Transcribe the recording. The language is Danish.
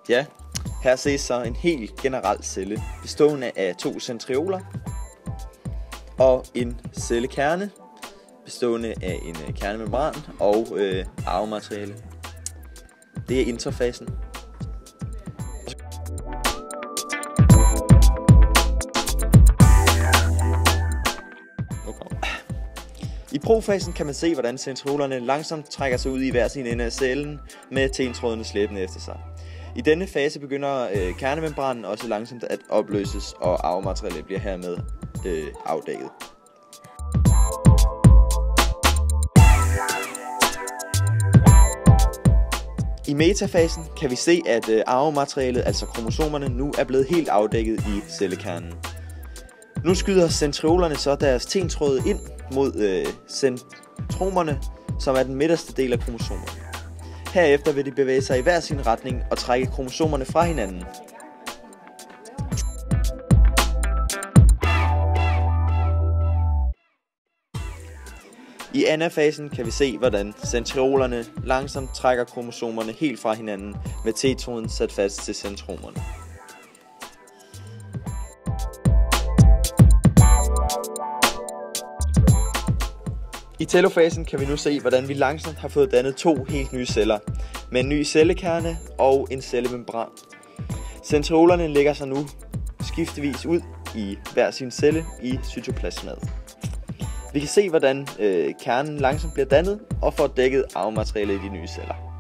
Ja, her ses så en helt generel celle, bestående af 2 centrioler og en cellekerne, bestående af en kernemembran og arvemateriale. Det er interfasen. I profasen kan man se, hvordan centriolerne langsomt trækker sig ud i hver sin ende af cellen med tentrådene slæbende efter sig. I denne fase begynder kernemembranen også langsomt at opløses, og arvematerialet bliver hermed afdækket. I metafasen kan vi se, at arvematerialet, altså kromosomerne, nu er blevet helt afdækket i cellekernen. Nu skyder centriolerne så deres tentråde ind mod centromerne, som er den midterste del af kromosomerne. Herefter vil de bevæge sig i hver sin retning og trække kromosomerne fra hinanden. I anafasen kan vi se, hvordan centriolerne langsomt trækker kromosomerne helt fra hinanden med T-tråden sat fast til centromerne. I telofasen kan vi nu se, hvordan vi langsomt har fået dannet 2 helt nye celler, med en ny cellekerne og en cellemembran. Centriolerne lægger sig nu skiftevis ud i hver sin celle i cytoplasmaet. Vi kan se, hvordan kernen langsomt bliver dannet og får dækket arvematerialet i de nye celler.